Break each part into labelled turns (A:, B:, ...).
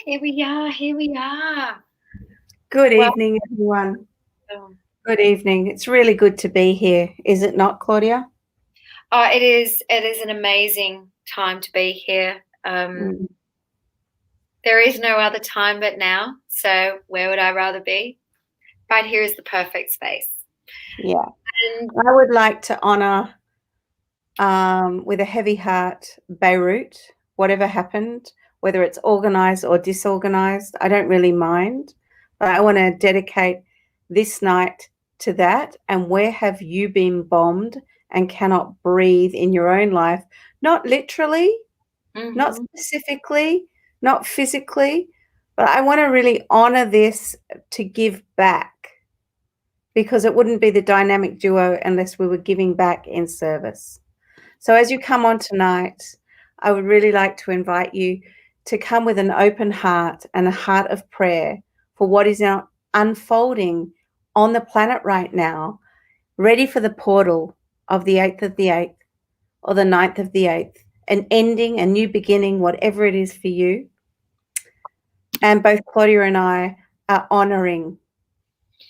A: Here we are. Here we are.
B: Good evening, everyone. Good evening. It's really good to be here, is it not, Claudia?
A: Oh, it is. It is an amazing time to be here. There is no other time but now. So where would I rather be? Right here is the perfect space.
B: Yeah. And I would like to honour, with a heavy heart, Beirut, whatever happened, whether it's organised or disorganised, I don't really mind. But I want to dedicate this night to that. And where have you been bombed and cannot breathe in your own life? Not literally, not specifically, not physically, but I want to really honour this to give back, because it wouldn't be the dynamic duo unless we were giving back in service. So as you come on tonight, I would really like to invite you to come with an open heart and a heart of prayer for what is now unfolding on the planet right now, ready for the portal of the 8th of the 8th or the 9th of the 8th, an ending, a new beginning, whatever it is for you. And both Claudia and I are honouring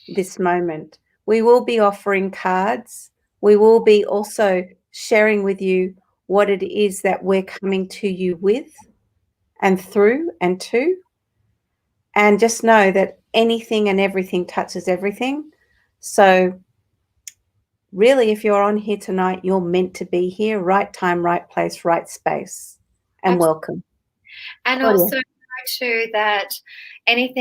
B: this moment. We will be offering cards. We will be also sharing with you what it is that we're coming to you with and through and to. And just know that anything and everything touches everything. So really, if you're on here tonight, you're meant to be here, right time, right place, right space. And absolutely. Welcome.
A: And Claudia. Also too that any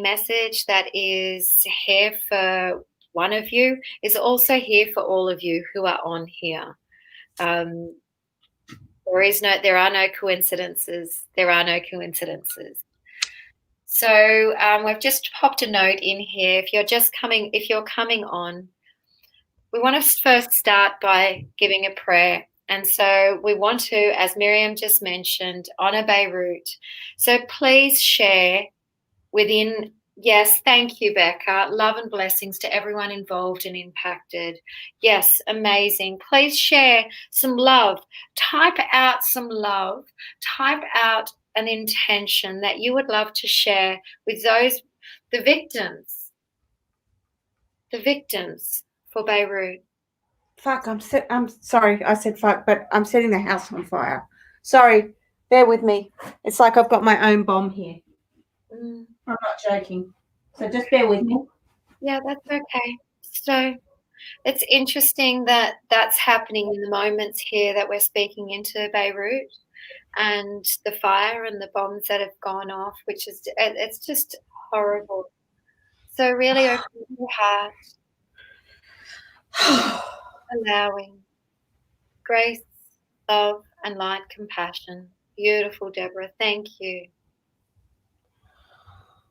A: message that is here for one of you is also here for all of you who are on here. There are no coincidences. There are no coincidences. So we've just popped a note in here. If you're coming on, we want to first start by giving a prayer. And so we want to, as Miriam just mentioned, honor Beirut. So please share within, yes, thank you, Becca. Love and blessings to everyone involved and impacted. Yes, amazing. Please share some love. Type out some love. Type out an intention that you would love to share with the victims for Beirut.
B: Fuck, I'm sorry, I said fuck, but I'm setting the house on fire. Sorry, bear with me. It's like I've got my own bomb here. I'm not joking. So just bear with me.
A: Yeah, that's okay. So it's interesting that that's happening in the moments here that we're speaking into Beirut and the fire and the bombs that have gone off, which is, it's just horrible. So really open your heart. Allowing grace, love, and light, compassion. Beautiful, Deborah. Thank you.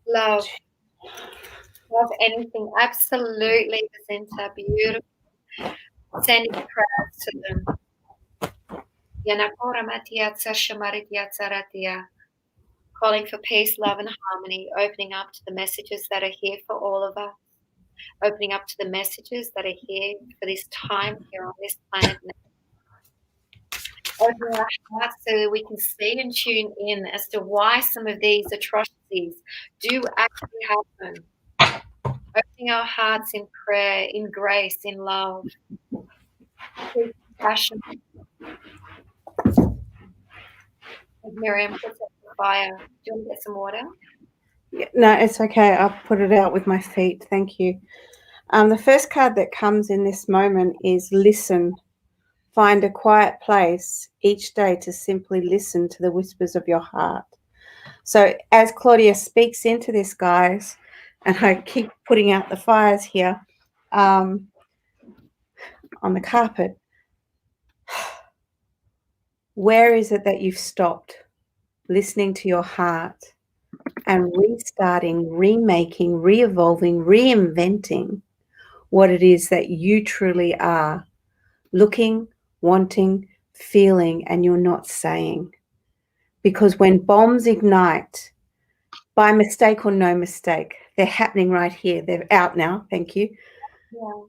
A: Love anything. Absolutely, Jacinta. Beautiful. Sending prayers to them. Calling for peace, love, and harmony. Opening up to the messages that are here for all of us. Opening up to the messages that are here for this time here on this planet now. Opening our hearts so that we can see and tune in as to why some of these atrocities do actually happen. Opening our hearts in prayer, in grace, in love, in compassion. Miriam puts up the fire. Do you want to get some water?
B: Yeah, no, it's okay. I'll put it out with my feet. Thank you. The first card that comes in this moment is listen. Find a quiet place each day to simply listen to the whispers of your heart. So as Claudia speaks into this, guys, and I keep putting out the fires here on the carpet, where is it that you've stopped listening to your heart and restarting, remaking, re-evolving, reinventing what it is that you truly are, looking, wanting, feeling, and you're not saying? Because when bombs ignite, by mistake or no mistake, they're happening right here. They're out now. Thank you.
A: Yeah.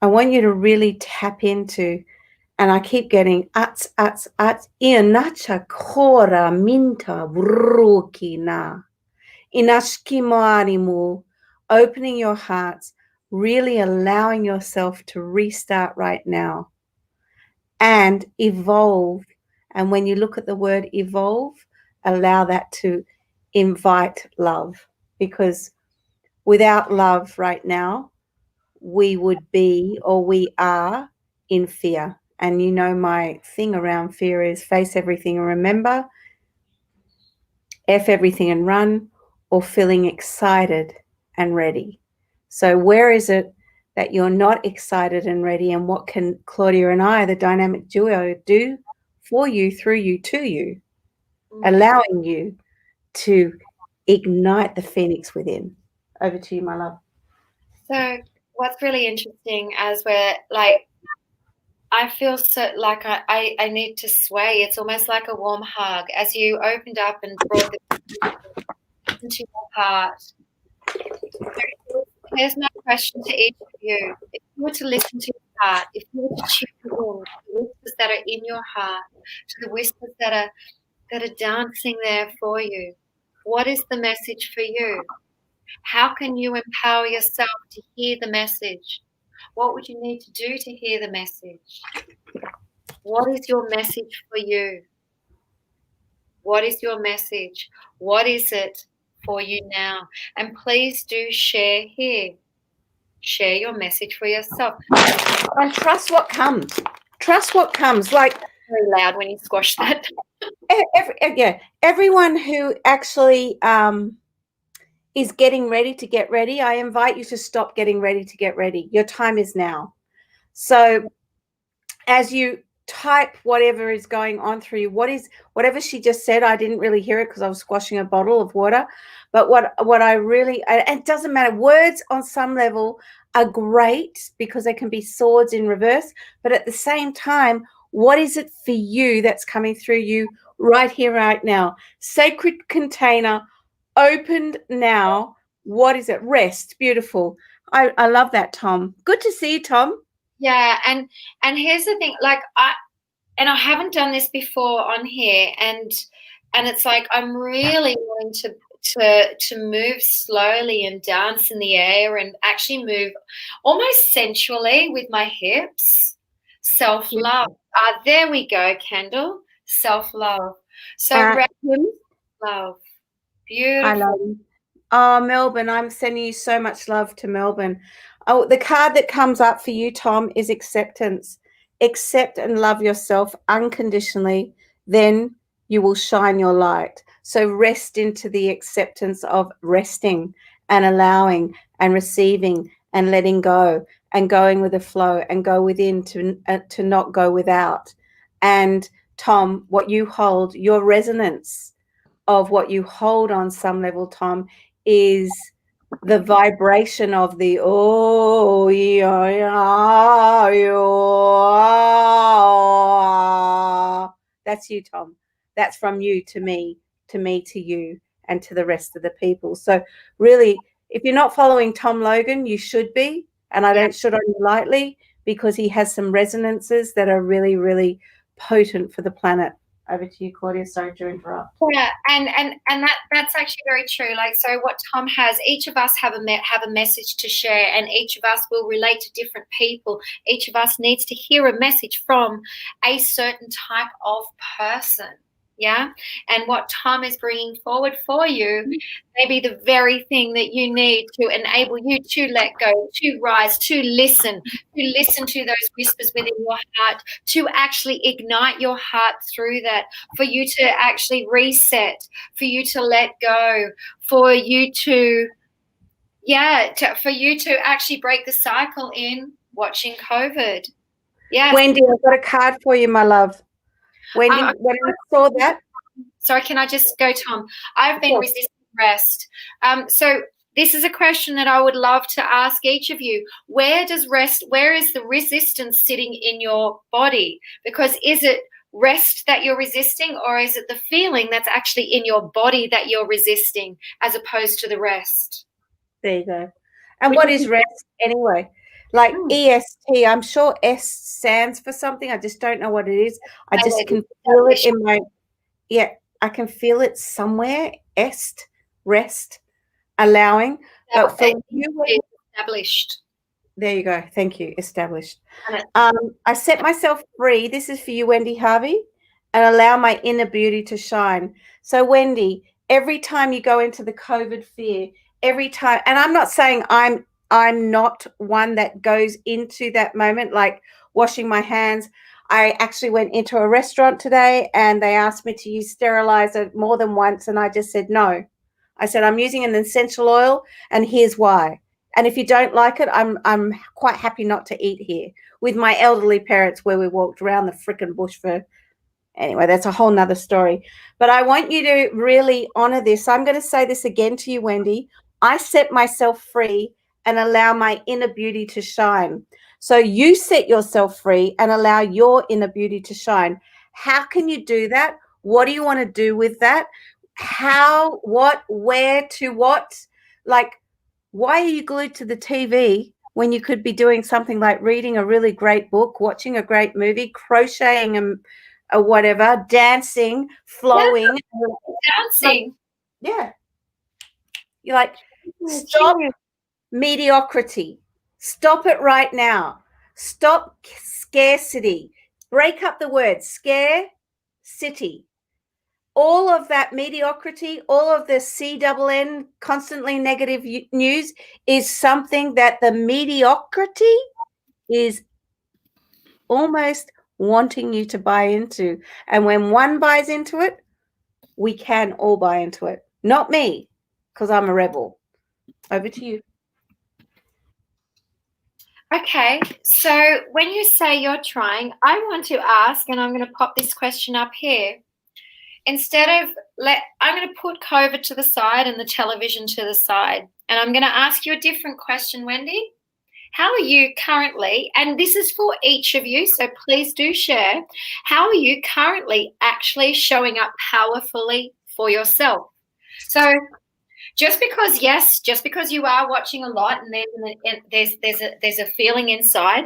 B: I want you to really tap into and I keep getting ats, inacha kora minta brukina. Inashkimarimu, opening your hearts, really allowing yourself to restart right now and evolve. And when you look at the word evolve, allow that to invite love, because without love right now, we would be, or we are, in fear. And you know, my thing around fear is face everything and remember, F everything and run, or feeling excited and ready. So where is it that you're not excited and ready, and what can Claudia and I, the dynamic duo, do for you, through you, to you, allowing you to ignite the phoenix within? Over to you, my love.
A: So what's really interesting, as we're like, I feel so like I need to sway. It's almost like a warm hug as you opened up and brought the into your heart. Here's my question to each of you. If you were to listen to your heart, if you were to tune in to the whispers that are in your heart, to the whispers that are dancing there for you, what is the message for you? How can you empower yourself to hear the message? What would you need to do to hear the message? What is your message for you? What is your message? What is it for you now? And please do share here. Share your message for yourself.
B: And trust what comes. Trust what comes. Like,
A: very loud when you squash that.
B: Everyone who actually is getting ready to get ready, I invite you to stop getting ready to get ready. Your time is now. So as you type whatever is going on through you, whatever she just said, I didn't really hear it because I was squashing a bottle of water. But what I really, and it doesn't matter, words on some level are great because they can be swords in reverse. But at the same time, what is it for you that's coming through you right here, right now? Sacred container opened now. What is it? Rest. Beautiful. I love that, Tom. Good to see you, Tom.
A: Yeah, and here's the thing, like I haven't done this before on here, and it's like I'm really wanting to move slowly and dance in the air and actually move almost sensually with my hips. Self-love. There we go, Kendall. Self-love. So love. Beautiful.
B: I love you. Oh, Melbourne, I'm sending you so much love to Melbourne. Oh, the card that comes up for you, Tom, is acceptance. Accept and love yourself unconditionally, then you will shine your light. So rest into the acceptance of resting and allowing and receiving and letting go and going with the flow and go within to not go without. And Tom, what you hold, your resonance of what you hold on some level, Tom, is the vibration of the oh yeah, yeah, yeah. That's you, Tom. That's from you to me to you, and to the rest of the people. So really, if you're not following Tom Logan, you should be. And I don't should on you lightly, because he has some resonances that are really, really potent for the planet. Over to you, Claudia. Sorry to interrupt.
A: Yeah, and that's actually very true. Like, so what Tom has, each of us have a message to share, and each of us will relate to different people. Each of us needs to hear a message from a certain type of person. Yeah, and what Tom is bringing forward for you may be the very thing that you need to enable you to let go, to rise, to listen to those whispers within your heart, to actually ignite your heart through that, for you to actually reset, for you to let go, for you to actually break the cycle in watching COVID. Yeah,
B: Wendy, I've got a card for you, my love. Wendy, when I saw that.
A: Sorry, can I just go, Tom? I've been resisting rest. So this is a question that I would love to ask each of you. Where is the resistance sitting in your body? Because is it rest that you're resisting, or is it the feeling that's actually in your body that you're resisting, as opposed to the rest?
B: There you go. And what is rest anyway? like EST. I'm sure S stands for something. I just don't know what it is. I just can feel it in my, I can feel it somewhere. Est, rest, allowing. But for you,
A: established.
B: There you go. Thank you. Established. I set myself free. This is for you, Wendy Harvey, and allow my inner beauty to shine. So, Wendy, every time you go into the COVID fear, every time, and I'm not saying I'm not one that goes into that moment, like washing my hands. I actually went into a restaurant today and they asked me to use sterilizer more than once, and I just said no. I said, I'm using an essential oil, and here's why. And if you don't like it, I'm quite happy not to eat here. With my elderly parents, where we walked around the frickin' bush for, anyway, that's a whole nother story. But I want you to really honor this. I'm going to say this again to you, Wendy. I set myself free and allow my inner beauty to shine. So you set yourself free and allow your inner beauty to shine. How can you do that? What do you want to do with that? How, what, where, to what? Like, why are you glued to the TV when you could be doing something like reading a really great book, watching a great movie, crocheting or whatever, dancing, flowing,
A: dancing?
B: Yeah. You're like, stop mediocrity. Stop it right now. Stop scarcity. Break up the word scare, city. All of that mediocrity, all of the CNN, constantly negative news, is something that the mediocrity is almost wanting you to buy into. And when one buys into it, we can all buy into it. Not me, because I'm a rebel. Over to you.
A: Okay, so when you say you're trying, I want to ask, and I'm going to pop this question up here. Instead of I'm going to put COVID to the side and the television to the side, and I'm going to ask you a different question, Wendy. How are you currently, and this is for each of you, so please do share, how are you currently actually showing up powerfully for yourself? So just because you are watching a lot and there's a feeling inside,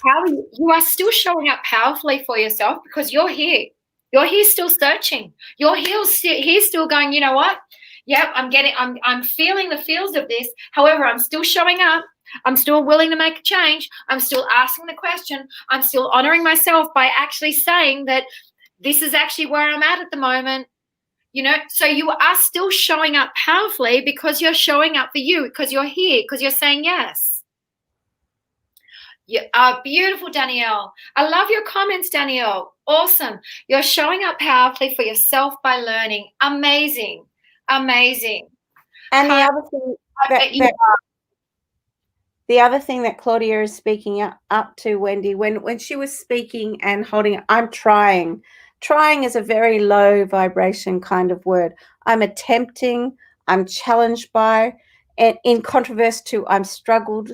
A: how you are still showing up powerfully for yourself because you're here. You're here still searching. You're here still going, you know what? Yep, I'm feeling the feels of this. However, I'm still showing up. I'm still willing to make a change. I'm still asking the question. I'm still honoring myself by actually saying that this is actually where I'm at the moment. You know, so you are still showing up powerfully because you're showing up for you, because you're here, because you're saying yes. You are beautiful, Danielle. I love your comments, Danielle. Awesome. You're showing up powerfully for yourself by learning. Amazing. Amazing.
B: And the other thing that Claudia is speaking up to, Wendy, when she was speaking and holding, I'm trying. Trying is a very low vibration kind of word. I'm attempting, I'm challenged by, and in contrast to I'm struggling.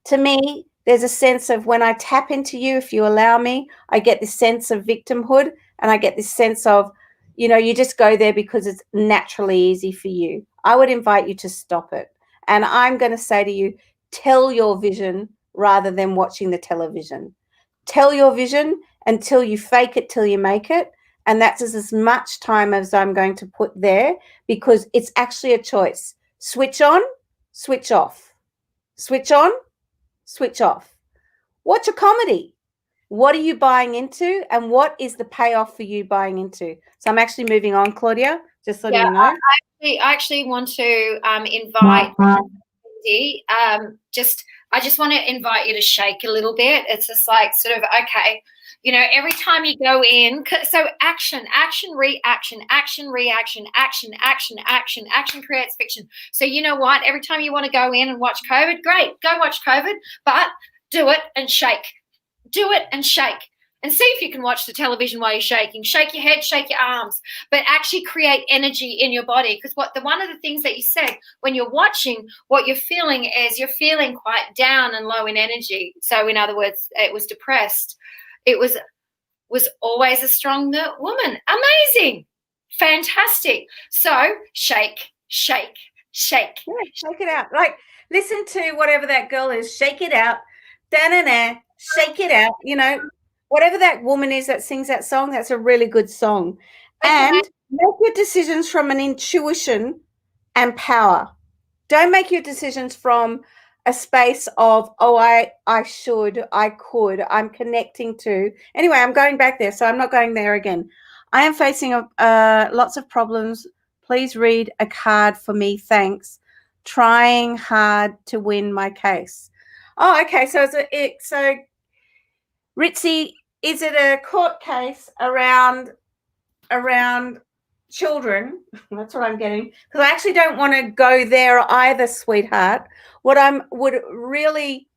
B: To me, there's a sense of when I tap into you, if you allow me, I get this sense of victimhood, and I get this sense of, you know, you just go there because it's naturally easy for you. I would invite you to stop it. And I'm going to say to you, tell your vision rather than watching the television. Tell your vision until you fake it till you make it. And that's as much time as I'm going to put there, because it's actually a choice. Switch on, switch off. Switch on, switch off. Watch a comedy. What are you buying into, and what is the payoff for you buying into? So I'm actually moving on, Claudia, just letting you know.
A: I actually want to invite Wendy. I just want to invite you to shake a little bit. It's just like sort of, okay, you know, every time you go in, so action, reaction, action creates fiction. So you know what? Every time you want to go in and watch COVID, great, go watch COVID, but do it and shake. Do it and shake. And see if you can watch the television while you're shaking. Shake your head, shake your arms, but actually create energy in your body. Because one of the things that you said, when you're watching, what you're feeling is you're feeling quite down and low in energy. So in other words, it was depressed. It was always a strong woman. Amazing. Fantastic. So shake.
B: Yeah, shake it out. Like Listen to whatever that girl is. Shake it out. Da-na-na. Shake it out. You know, whatever that woman is that sings that song, that's a really good song.
A: Okay.
B: And make your decisions from an intuition and power. Don't make your decisions from a space of, oh, I should, I could, I'm connecting to. Anyway, I'm going back there, so I'm not going there again. I am facing lots of problems. Please read a card for me, thanks. Trying hard to win my case. Oh, okay. So Ritzy, is it a court case around children? That's what I'm getting, because I actually don't want to go there either, sweetheart. What I would really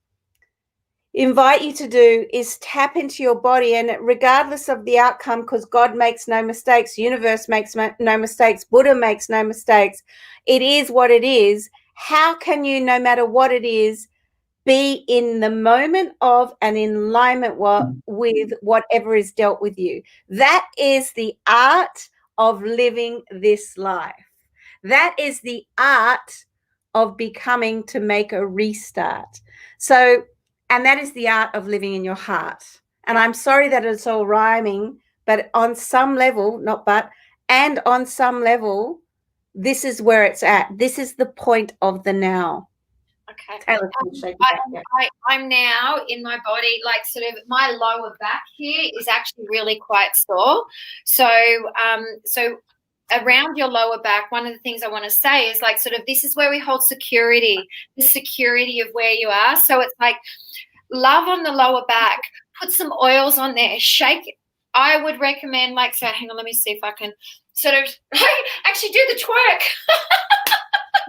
B: invite you to do is tap into your body, and regardless of the outcome, because God makes no mistakes, universe makes no mistakes, Buddha makes no mistakes, it is what it is. How can you, no matter what it is, be in the moment of and in alignment with whatever is dealt with you? That is the art of living this life. That is the art of becoming to make a restart. So, and that is the art of living in your heart. And I'm sorry that it's all rhyming, but on some level, not but, and on some level, this is where it's at. This is the point of the now.
A: Okay. I'm now in my body, like sort of my lower back here is actually really quite sore. So around your lower back, one of the things I want to say is like sort of this is where we hold security, the security of where you are. So it's like love on the lower back, put some oils on there, shake. I would recommend, like, so hang on, let me see if I can sort of actually do the twerk.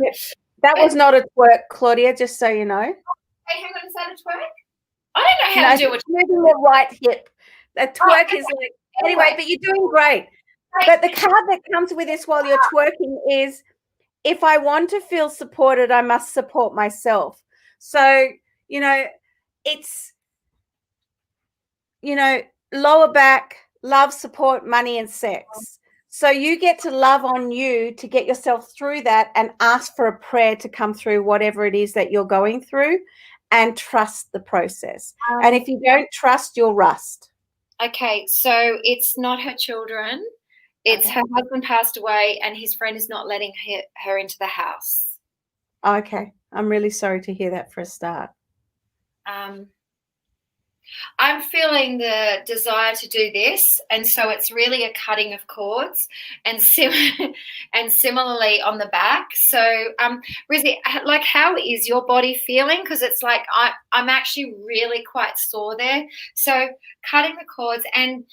B: Yes. That was not a twerk, Claudia, just so you know.
A: Hey, hang on, is that a twerk? I don't know how to do it.
B: Moving the right hip. A twerk is like, anyway, but you're doing great. But the card that comes with this while you're twerking is, if I want to feel supported, I must support myself. So, you know, it's, you know, lower back, love, support, money, and sex. So you get to love on you to get yourself through that and ask for a prayer to come through whatever it is that you're going through, and trust the process. And if you don't trust, you'll rust.
A: Okay, so it's not her children. It's her husband passed away and his friend is not letting her into the house.
B: Okay. I'm really sorry to hear that for a start.
A: I'm feeling the desire to do this, and so it's really a cutting of cords, and similarly on the back. So, Rizzy, like, how is your body feeling? Because it's like I'm actually really quite sore there. So, cutting the cords and,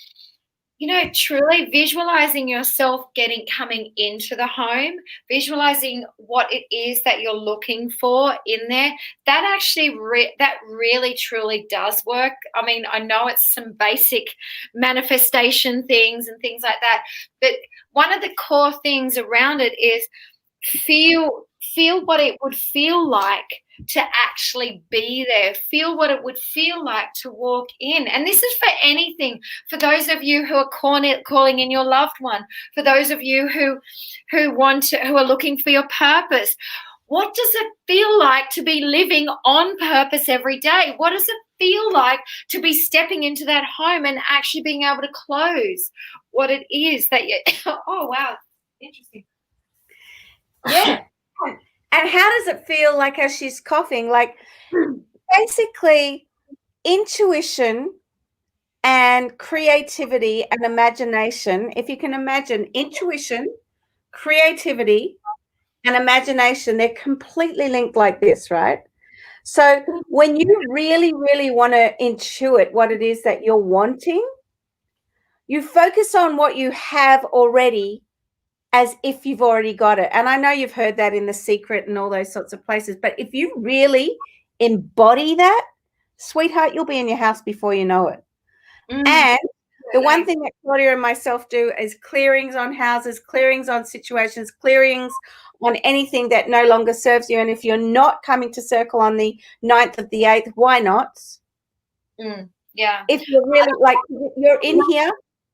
A: you know, truly visualizing yourself coming into the home, visualizing what it is that you're looking for in there. That actually, that really, truly does work. I mean, I know it's some basic manifestation things and things like that, but one of the core things around it is feel what it would feel like to actually be there. Feel what it would feel like to walk in. And this is for anything. For those of you who are calling in your loved one, for those of you who are looking for your purpose. What does it feel like to be living on purpose every day? What does it feel like to be stepping into that home and actually being able to close what it is that you oh wow, interesting.
B: Yeah. And how does it feel, like, as she's coughing? Like, basically, intuition and creativity and imagination. If you can imagine intuition, creativity, and imagination, they're completely linked like this, right? So when you really, really want to intuit what it is that you're wanting, you focus on what you have already, as if you've already got it. And I know you've heard that in The Secret and all those sorts of places, but if you really embody that, sweetheart, you'll be in your house before you know it. And the one thing that Claudia and myself do is clearings on houses, clearings on situations, clearings on anything that no longer serves you. And if you're not coming to circle on the 9th of the 8th, why not?
A: Yeah.
B: If you're really, like, you're in here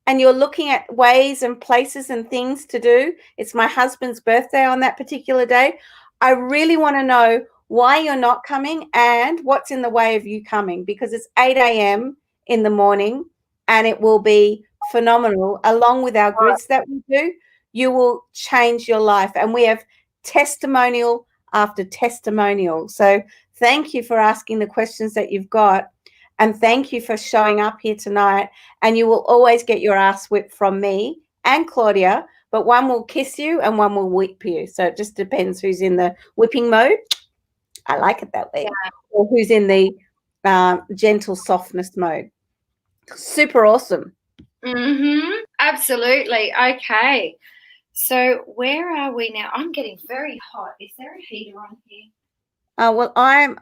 B: and you're looking at ways and places and things to do. It's my husband's birthday on that particular day. I really want to know, why you're not coming and what's in the way of you coming, because it's 8 a.m. in the morning and it will be phenomenal. Along with our grids that we do, you will change your life. And we have testimonial after testimonial. So thank you for asking the questions that you've got. And thank you for showing up here tonight. And you will always get your ass whipped from me and Claudia, but one will kiss you and one will whip you. So it just depends who's in the whipping mode. I like it that way. Yeah. Or who's in the gentle softness mode. Super awesome.
A: Absolutely. Okay. So where are we now? I'm getting very hot. Is there a heater on here?
B: Well, I'm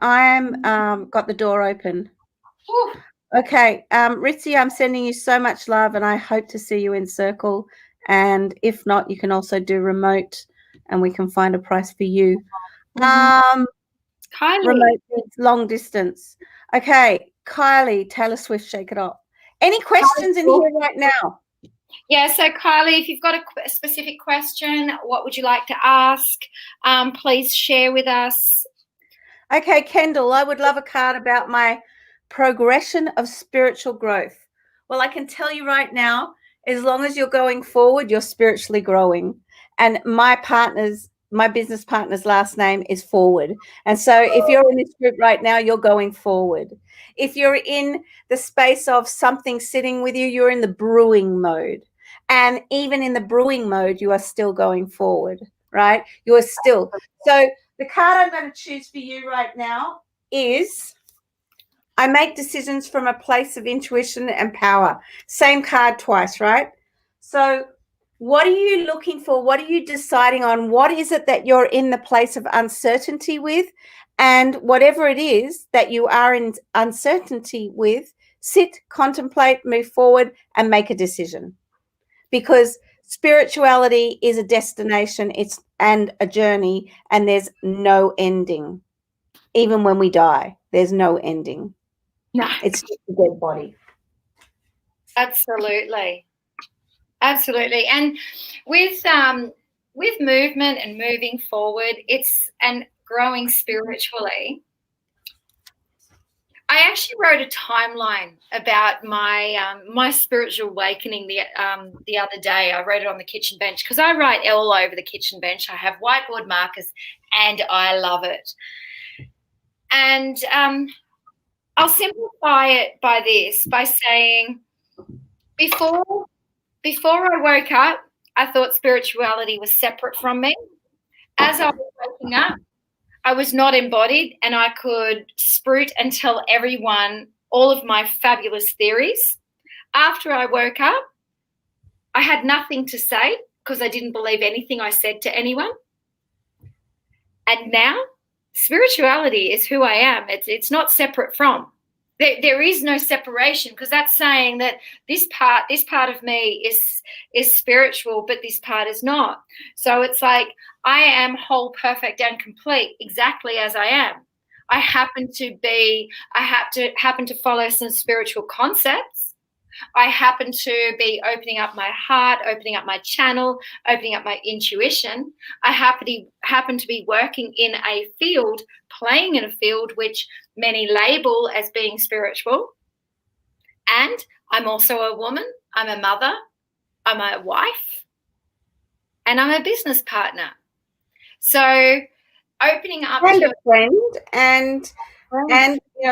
B: got the door open.
A: Ooh.
B: Okay, Ritzy, I'm sending you so much love, and I hope to see you in circle. And if not, you can also do remote, and we can find a price for you.
A: Kylie.
B: Remote, long distance. Okay, Kylie, Taylor Swift, Shake It Off. Any questions in here right now?
A: Yeah, so Kylie, if you've got a specific question, what would you like to ask? Please share with us.
B: Okay, Kendall, I would love a card about my progression of spiritual growth. Well, I can tell you right now, as long as you're going forward, you're spiritually growing. And my business partner's last name is Forward. And so if you're in this group right now, you're going forward. If you're in the space of something sitting with you, you're in the brewing mode. And even in the brewing mode, you are still going forward, right? You are still. So the card I'm going to choose for you right now is I make decisions from a place of intuition and power. Same card twice, right? So what are you looking for? What are you deciding on? What is it that you're in the place of uncertainty with? And whatever it is that you are in uncertainty with, sit, contemplate, move forward, and make a decision. Because spirituality is a destination, and a journey, and there's no ending. Even when we die, there's no ending.
A: No.
B: It's just a dead body.
A: Absolutely. Absolutely. And with movement and moving forward, and growing spiritually, I actually wrote a timeline about my spiritual awakening the other day. I wrote it on the kitchen bench because I write all over the kitchen bench. I have whiteboard markers and I love it. And I'll simplify it by saying before I woke up, I thought spirituality was separate from me. As I was waking up, I was not embodied and I could spruik and tell everyone all of my fabulous theories. After I woke up, I had nothing to say because I didn't believe anything I said to anyone. And now spirituality is who I am. It's not separate from. There is no separation, because that's saying that this part of me is spiritual, but this part is not. So it's like I am whole, perfect, and complete exactly as I am. I happen to follow some spiritual concepts. I happen to be opening up my heart, opening up my channel, opening up my intuition. I happen to be working in a field, playing in a field which many label as being spiritual. And I'm also a woman, I'm a mother, I'm a wife, and I'm a business partner. So opening up
B: and a friend and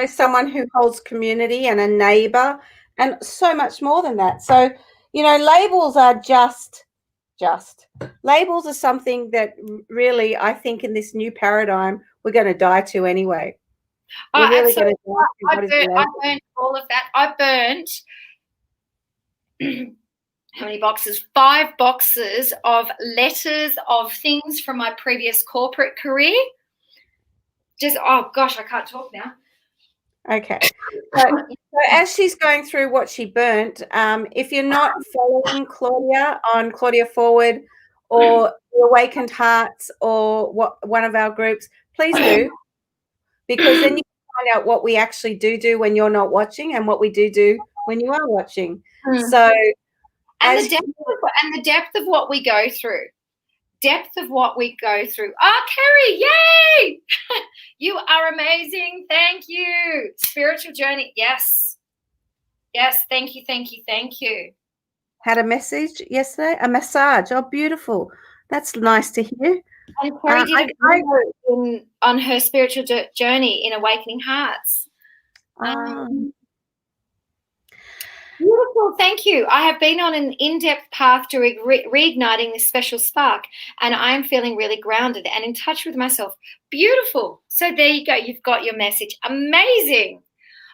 B: someone who holds community and a neighbor and so much more than that. So, labels are just labels are something that really, I think in this new paradigm, we're going to die to anyway.
A: I burnt all of that. I burnt how many boxes? 5 boxes of letters of things from my previous corporate career. Oh gosh, I can't talk now.
B: Okay. So as she's going through what she burnt, if you're not following Claudia on Claudia Forward or the Awakened Hearts or one of our groups, please do, because then you can find out what we actually do when you're not watching and what we do when you are watching. So
A: and the depth of what we go through. depth of what we go through. Oh, Kerry, yay! You are amazing. Thank you. Spiritual journey. Yes. Yes. Thank you. Thank you. Thank you.
B: Had a message yesterday, a massage. Oh, beautiful. That's nice to hear.
A: And Kerry did on her spiritual journey in Awakening Hearts. Beautiful. Thank you. I have been on an in-depth path to reigniting this special spark, and I am feeling really grounded and in touch with myself. Beautiful. So there you go. You've got your message. Amazing.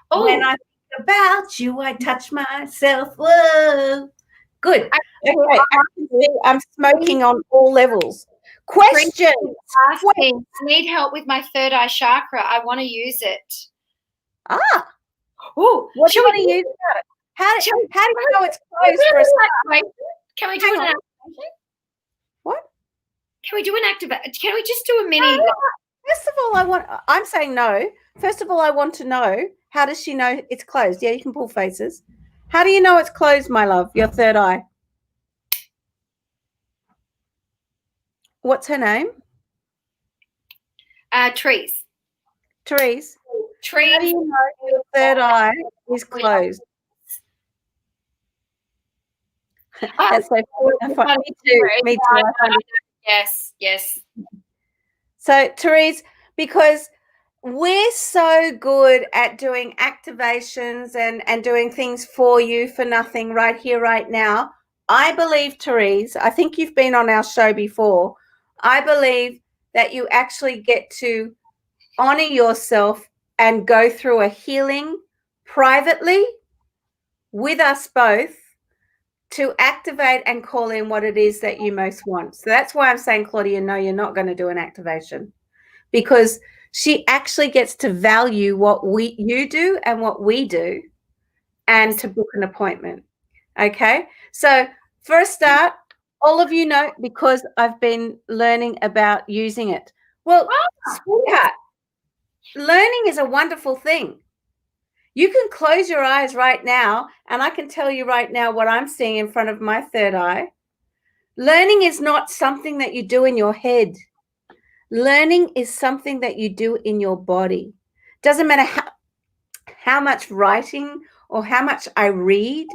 B: Oh. When I think about you, I touch myself. Whoa. Good. Okay. I'm smoking on all levels. Question.
A: I need help with my third eye chakra. I want to use it.
B: Oh, what do you want to use about it? How do you know it's closed for a start?
A: Can we do an activation?
B: What?
A: Can we do an activation? Can we just do a mini?
B: First of all, I'm saying no. First of all, I want to know, how does she know it's closed? Yeah, you can pull faces. How do you know it's closed, my love, your third eye? What's her name?
A: Trees.
B: Trees.
A: Trees.
B: How do you know your third eye is closed? That's so funny. Me too. Me too.
A: Yes, yes.
B: So, Therese, because we're so good at doing activations and doing things for you for nothing right here, right now. I believe, Therese, I think you've been on our show before. I believe that you actually get to honor yourself and go through a healing privately with us both to activate and call in what it is that you most want. So that's why I'm saying, Claudia, no, you're not going to do an activation, because she actually gets to value what you do and what we do, and to book an appointment. Okay. So for a start, all of you know, because I've been learning about using it. Well, sweetheart, learning is a wonderful thing. You can close your eyes right now, and I can tell you right now what I'm seeing in front of my third eye. Learning is not something that you do in your head. Learning is something that you do in your body. Doesn't matter how much writing or how much I read.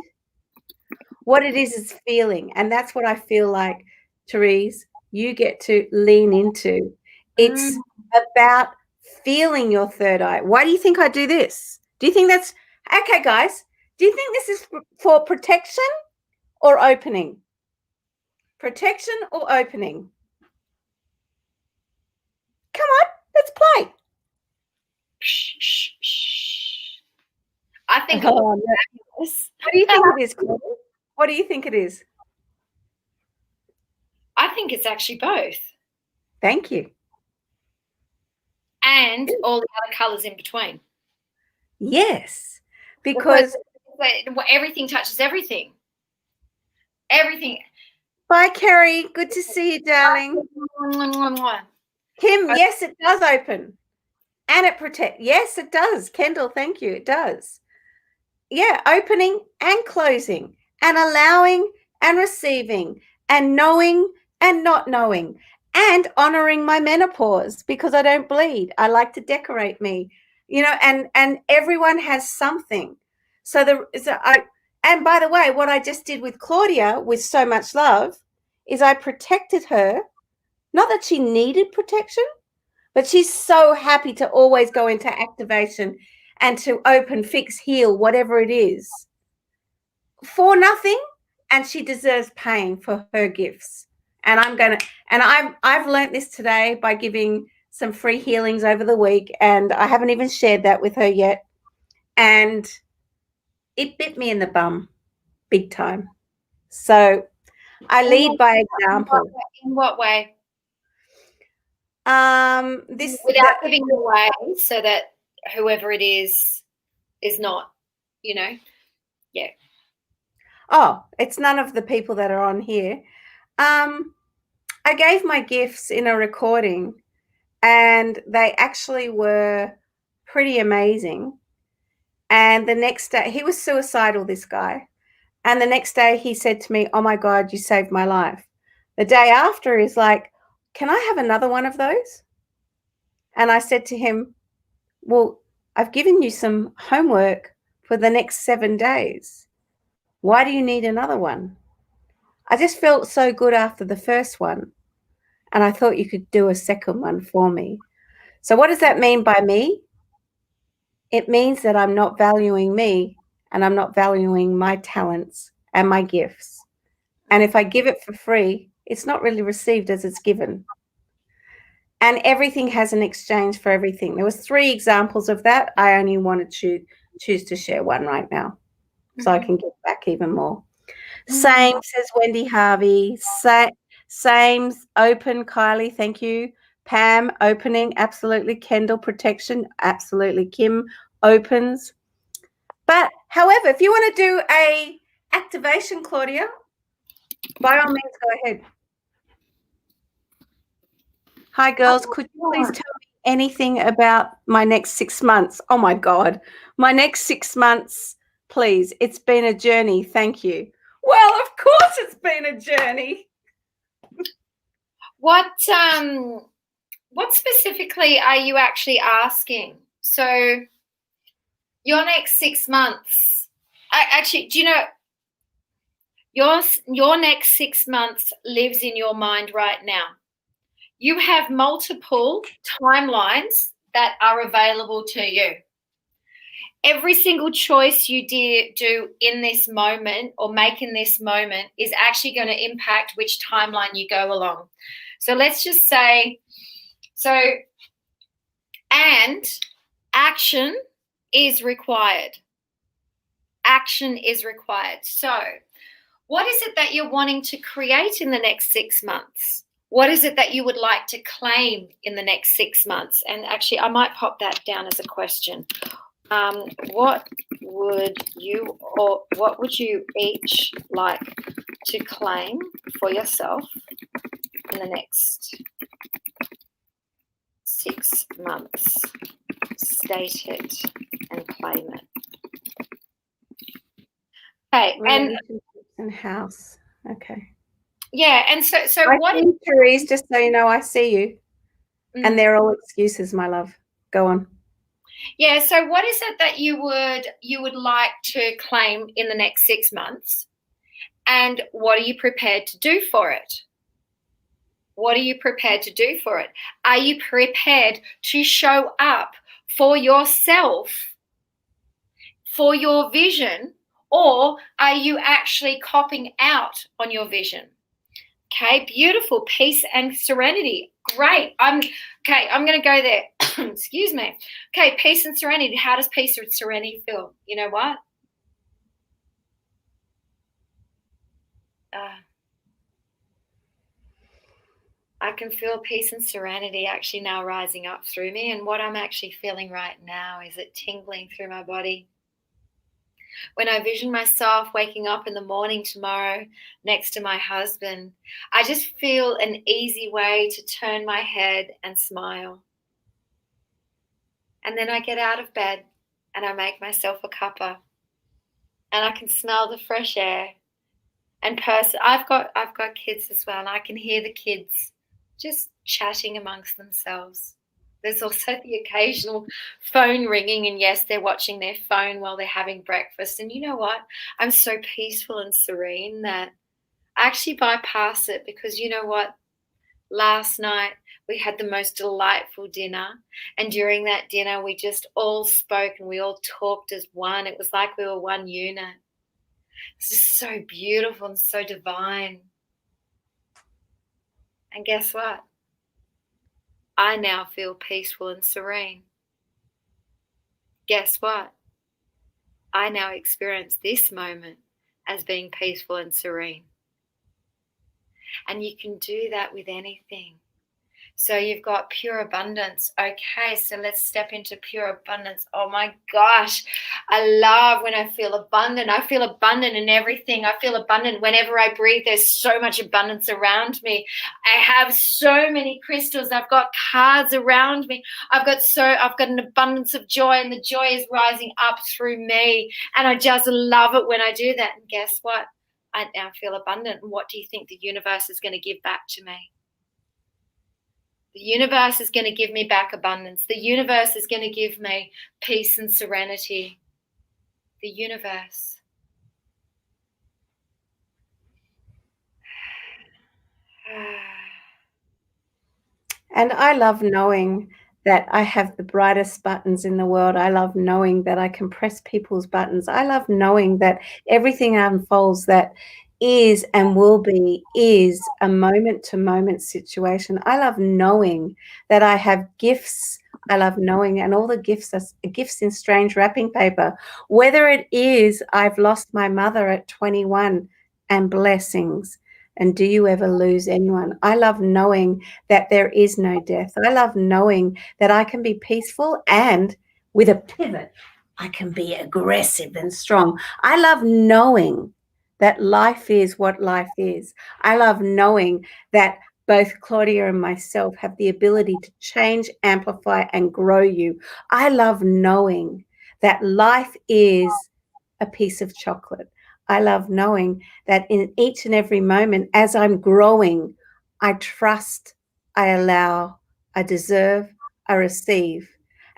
B: What it is feeling. And that's what I feel like, Therese, you get to lean into. It's about feeling your third eye. Why do you think I do this? Do you think that's okay, guys? Do you think this is for protection or opening? Protection or opening? Come on, let's play.
A: I think.
B: What do you think it is, Claudia? What do you think it is?
A: I think it's actually both.
B: Thank you.
A: And all the other colours in between.
B: Yes, because
A: everything touches everything. Everything.
B: Bye, Kerry. Good to see you, darling. Kim, yes, it does open. And it protects. Yes, it does. Kendall, thank you. It does. Yeah, opening and closing and allowing and receiving and knowing and not knowing and honoring my menopause because I don't bleed. I like to decorate me, and everyone has something. And by the way, what I just did with Claudia with so much love is I protected her. Not that she needed protection, but she's so happy to always go into activation and to open, fix, heal, whatever it is, for nothing. And she deserves pain for her gifts. And I've learned this today by giving some free healings over the week, and I haven't even shared that with her yet. And it bit me in the bum big time. So I lead by example.
A: In what way?
B: Without
A: giving it away, so that whoever it is not, yeah.
B: Oh, it's none of the people that are on here. I gave my gifts in a recording, and they actually were pretty amazing. And the next day, he was suicidal, this guy. And the next day he said to me, "Oh my God, you saved my life." The day after is like, can I have another one of those? And I said to him, well, I've given you some homework for the next 7 days. Why do you need another one? I just felt so good after the first one, and I thought you could do a second one for me. So what does that mean by me? It means that I'm not valuing me, and I'm not valuing my talents and my gifts. And if I give it for free, it's not really received as it's given. And everything has an exchange for everything. There was 3 examples of that. I only wanted to choose to share one right now, so I can give back even more. Same, says Wendy Harvey. Same, open, Kylie, thank you. Pam, opening, absolutely. Kendall, protection, absolutely. Kim, opens. But, however, if you want to do a activation, Claudia, by all means, go ahead. Hi, girls. Could you please tell me anything about my next 6 months? Oh, my God. My next 6 months, please. It's been a journey. Thank you. Well, of course it's been a journey.
A: What specifically are you actually asking? So your next 6 months, actually, do you know, your next 6 months lives in your mind right now. You have multiple timelines that are available to you. Every single choice you do in this moment or make in this moment is actually going to impact which timeline you go along. So let's just say, and action is required. Action is required. So what is it that you're wanting to create in the next 6 months? What is it that you would like to claim in the next 6 months? And actually, I might pop that down as a question. What would you each like to claim for yourself in the next 6 months? State it and claim it. Okay,
B: and house. Okay.
A: Yeah, and so what is
B: Therese, just so you know, I see you. And they're all excuses, my love. Go on.
A: Yeah, so what is it that you would like to claim in the next 6 months? And what are you prepared to do for it? What are you prepared to do for it? Are you prepared to show up for yourself, for your vision, or are you actually copping out on your vision? Okay, beautiful. Peace and serenity. Great. I'm going to go there. Excuse me. Okay, peace and serenity. How does peace and serenity feel? You know what? I can feel peace and serenity actually now rising up through me. And what I'm actually feeling right now is it tingling through my body. When I vision myself waking up in the morning tomorrow next to my husband, I just feel an easy way to turn my head and smile. And then I get out of bed and I make myself a cuppa. And I can smell the fresh air. And I've got kids as well, and I can hear the kids just chatting amongst themselves. There's also the occasional phone ringing, and yes, they're watching their phone while they're having breakfast. And you know what? I'm so peaceful and serene that I actually bypass it, because you know what? Last night we had the most delightful dinner, and during that dinner we just all spoke and we all talked as one. It was like we were one unit. It's just so beautiful and so divine. And guess what? I now feel peaceful and serene. Guess what? I now experience this moment as being peaceful and serene. And you can do that with anything. So you've got pure abundance. Okay, so let's step into pure abundance. Oh my gosh, I love when I feel abundant. I feel abundant in everything. I feel abundant whenever I breathe. There's so much abundance around me. I have so many crystals. I've got cards around me. I've got an abundance of joy, and the joy is rising up through me. And I just love it when I do that. And guess what? I now feel abundant. And what do you think the universe is going to give back to me? The universe is going to give me back abundance. The universe is going to give me peace and serenity. The universe.
B: And I love knowing that I have the brightest buttons in the world. I love knowing that I can press people's buttons. I love knowing that everything unfolds that is and will be is a moment-to-moment situation. I love knowing that I have gifts. I love knowing, and all the gifts are gifts in strange wrapping paper. Whether it is I've lost my mother at 21 and blessings. And do you ever lose anyone? I love knowing that there is no death. I love knowing that I can be peaceful, and with a pivot, I can be aggressive and strong. I love knowing that life is what life is. I love knowing that both Claudia and myself have the ability to change, amplify, and grow you. I love knowing that life is a piece of chocolate. I love knowing that in each and every moment, as I'm growing, I trust, I allow, I deserve, I receive.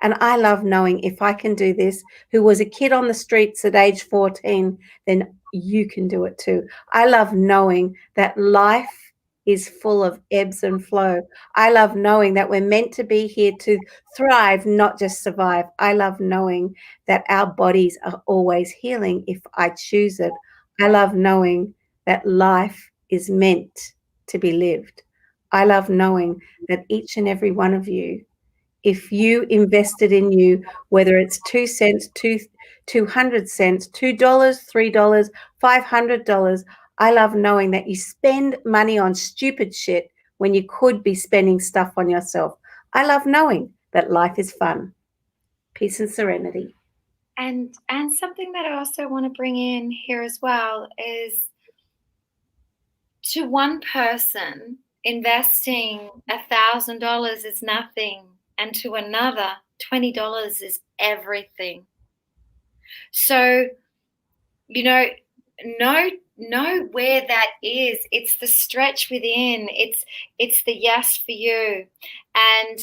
B: And I love knowing if I can do this, who was a kid on the streets at age 14, then you can do it too. I love knowing that life is full of ebbs and flow. I love knowing that we're meant to be here to thrive, not just survive. I love knowing that our bodies are always healing if I choose it. I love knowing that life is meant to be lived. I love knowing that each and every one of you, if you invested in you, whether it's 2 cents, 200 cents, $2, $3, $500, I love knowing that you spend money on stupid shit when you could be spending stuff on yourself. I love knowing that life is fun. Peace and serenity.
A: And something that I also want to bring in here as well is, to one person, investing $1,000 is nothing, and to another, $20 is everything. So, know where that is. It's the stretch within. It's the yes for you. And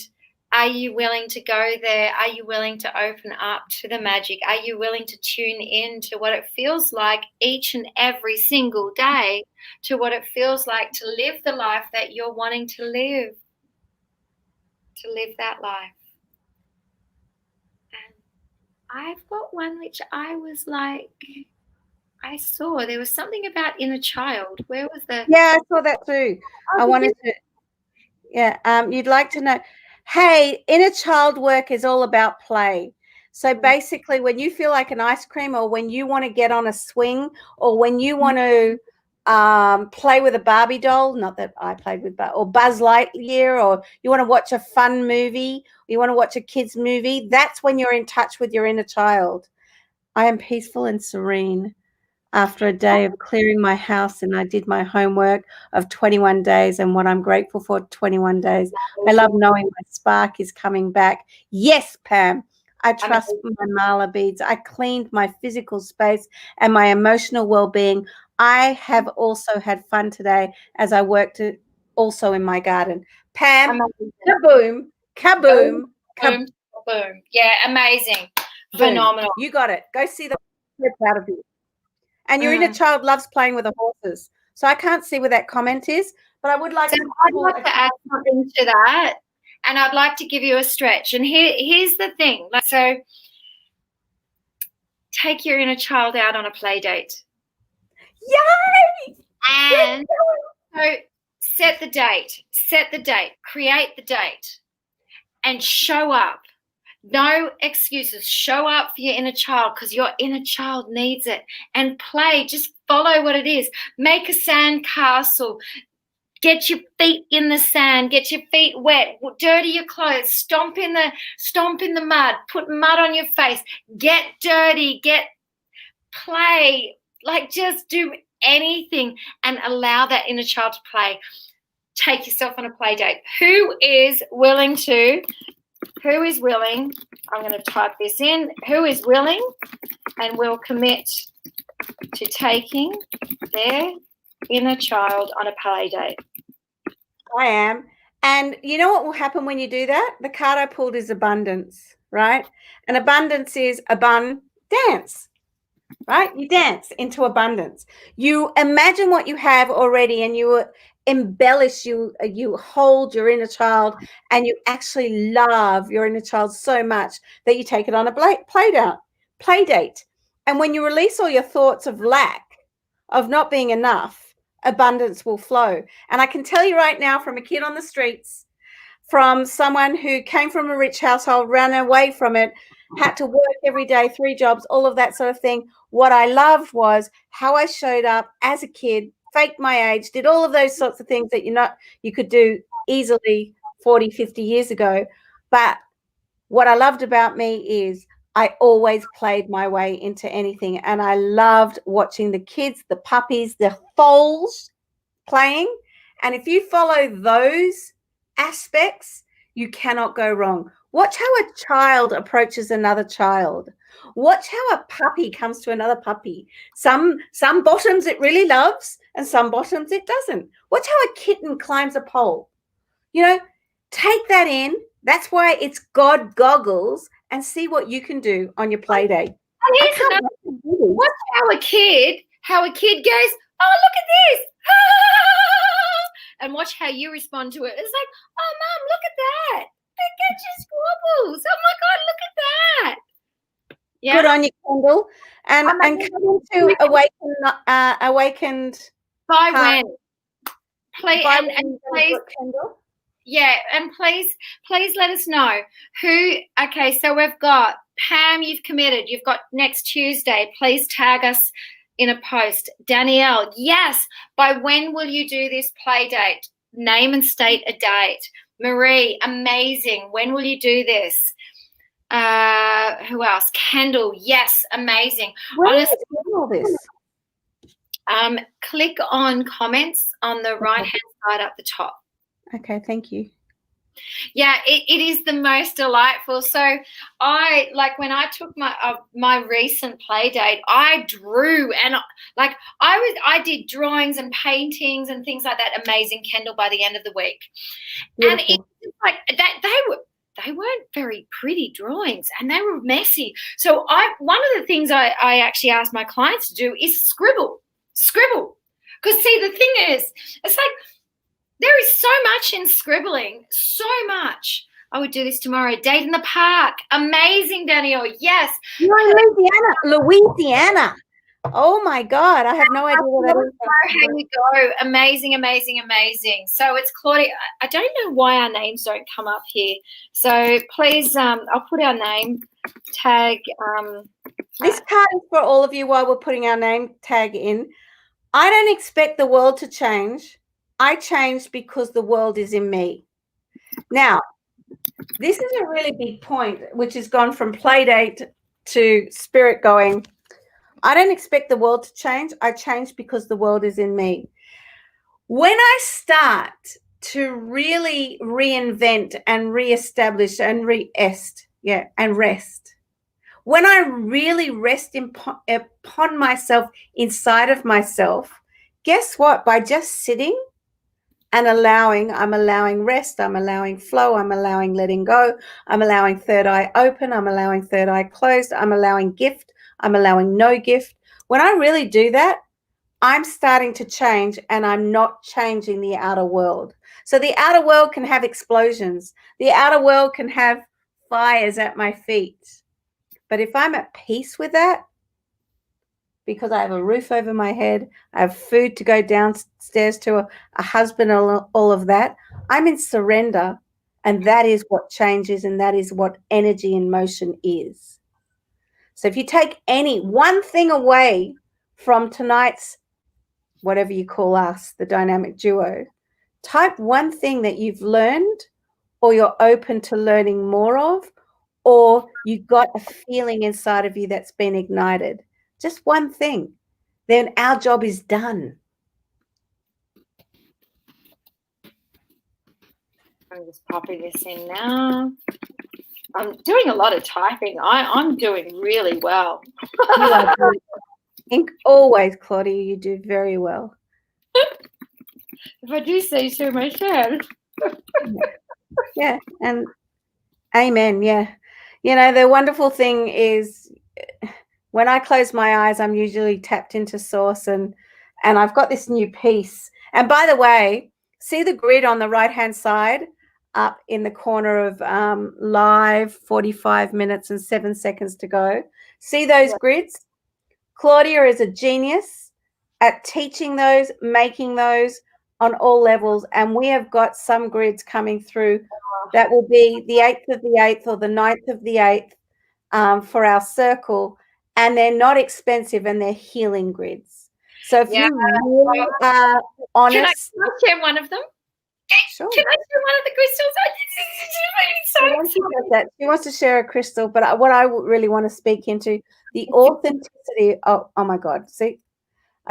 A: are you willing to go there? Are you willing to open up to the magic? Are you willing to tune in to what it feels like each and every single day, to what it feels like to live the life that you're wanting to live that life? And I've got one which I was like, I saw there was something about inner child. Where was the?
B: Yeah, I saw that too. I wanted to. Yeah, you'd like to know. Hey, inner child work is all about play. So basically, when you feel like an ice cream, or when you want to get on a swing, or when you want to play with a Barbie doll, not that I played with, or Buzz Lightyear, or you want to watch a fun movie, you want to watch a kid's movie, that's when you're in touch with your inner child. I am peaceful and serene after a day of clearing my house, and I did my homework of 21 days and what I'm grateful for 21 days. I love knowing my spark is coming back. Yes, Pam. I trust my mala beads. I cleaned my physical space and my emotional well-being. I have also had fun today as I worked also in my garden. Pam, kaboom, kaboom, kaboom.
A: Boom. Yeah, amazing. Phenomenal.
B: You got it. Go see the proud of you. And your inner child loves playing with the horses. So I can't see where that comment is, but I would like
A: to add something to that, and I'd like to give you a stretch. And here's the thing. So take your inner child out on a play date.
B: Yay!
A: And so set the date, create the date, and show up. No excuses. Show up for your inner child, because your inner child needs it. And play. Just follow what it is. Make a sand castle. Get your feet in the sand. Get your feet wet. Dirty your clothes. Stomp in the mud. Put mud on your face. Get dirty. Play. Just do anything and allow that inner child to play. Take yourself on a play date. Who is willing to Who is willing? I'm going to type this in. Who is willing and will commit to taking their inner child on a play date?
B: I am. And you know what will happen when you do that? The card I pulled is abundance, right? And abundance is dance, right? You dance into abundance. You imagine what you have already and you embellish, you hold your inner child, and you actually love your inner child so much that you take it on a play date. And when you release all your thoughts of lack, of not being enough, abundance will flow. And I can tell you right now, from a kid on the streets, from someone who came from a rich household, ran away from it, had to work every day, 3 jobs, all of that sort of thing. What I loved was how I showed up as a kid, faked my age, did all of those sorts of things that you could do easily 40, 50 years ago. But what I loved about me is I always played my way into anything. And I loved watching the kids, the puppies, the foals playing. And if you follow those aspects, you cannot go wrong. Watch how a child approaches another child. Watch how a puppy comes to another puppy. Some bottoms it really loves and some bottoms it doesn't. Watch how a kitten climbs a pole. Take that in. That's why it's God goggles, and see what you can do on your play date.
A: And here's another. Watch how a kid goes, oh, look at this. And watch how you respond to it. It's like, oh, Mom, look at that. It gets you squabbles. Oh, my God, look at that. Yeah.
B: Good on you, Kendall. And coming to awakened
A: by when? Please, please,
B: Kendall.
A: Yeah, and please let us know who. Okay, so we've got Pam. You've committed. You've got next Tuesday. Please tag us in a post. Danielle, yes. By when will you do this play date? Name and state a date. Marie, amazing. When will you do this? Who else? Kendall, yes, amazing.
B: Honestly, all this.
A: Click on comments on the right-hand side up the top.
B: Okay, thank you.
A: Yeah, it is the most delightful. So when I took my recent play date, I drew, and I did drawings and paintings and things like that. Amazing, Kendall, by the end of the week. Beautiful. And it's like that they weren't very pretty drawings and they were messy. So one of the things I actually asked my clients to do is scribble. Because see, the thing is, it's like, there is so much in scribbling, so much. I would do this tomorrow. Date in the park. Amazing, Danielle. Yes.
B: You're in Louisiana. Oh, my God. I have no idea what that is.
A: Here we go. Amazing, amazing, amazing. So it's Claudia. I don't know why our names don't come up here. So please, I'll put our name tag.
B: This card is for all of you while we're putting our name tag in. I don't expect the world to change. I changed because the world is in me. Now, this is a really big point, which has gone from play date to spirit going, I don't expect the world to change. I changed because the world is in me. When I start to really reinvent and reestablish and rest, when I really rest upon myself, inside of myself, guess what? By just sitting and I'm allowing rest, I'm allowing flow, I'm allowing letting go, I'm allowing third eye open, I'm allowing third eye closed, I'm allowing gift, I'm allowing no gift. When I really do that, I'm starting to change, and I'm not changing the outer world. So the outer world can have explosions. The outer world can have fires at my feet. But if I'm at peace with that, because I have a roof over my head, I have food to go downstairs to, a husband, all of that, I'm in surrender, and that is what changes, and that is what energy in motion is. So if you take one thing away from tonight's, whatever you call us, the dynamic duo, type one thing that you've learned, or you're open to learning more of, or you got a feeling inside of you that's been ignited. Just one thing. Then our job is done.
A: I'm just popping this in now. I'm doing a lot of typing. I'm doing really well.
B: You are doing, always, Claudia, you do very well.
A: If I do say so myself.
B: Yeah, and amen. Yeah. You know, the wonderful thing is when I close my eyes, I'm usually tapped into source, and I've got this new piece. And by the way, see the grid on the right-hand side up in the corner of live, 45 minutes and 7 seconds to go. See those grids? Claudia is a genius at teaching those, making those on all levels. And we have got some grids coming through that will be the 8th of the 8th or the 9th of the 8th for our circle. And they're not expensive, and they're healing grids. So if you really are honest.
A: Can I share one of them?
B: Sure.
A: Can I share one of the crystals?
B: She wants to share a crystal, but what I really want to speak into, the authenticity of, oh my God, see?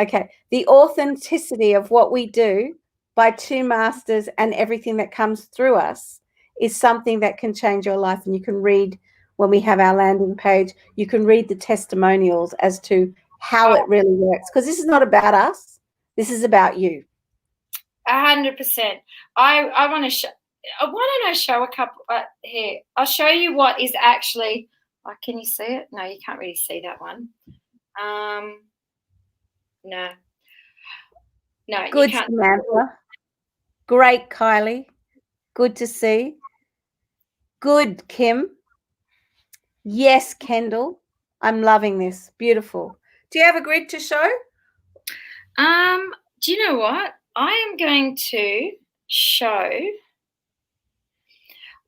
B: Okay. The authenticity of what we do by two masters and everything that comes through us is something that can change your life. And you can read when we have our landing page, you can read the testimonials as to how it really works. Because this is not about us. This is about you.
A: 100%. I want to show. Why don't I show a couple here? I'll show you what is actually. Can you see it? No, you can't really see that one. No.
B: Good,
A: you can't.
B: Samantha. Great, Kylie. Good to see. Good, Kim. Yes, Kendall. I'm loving this. Beautiful. Do you have a grid to show?
A: Do you know what? I am going to show.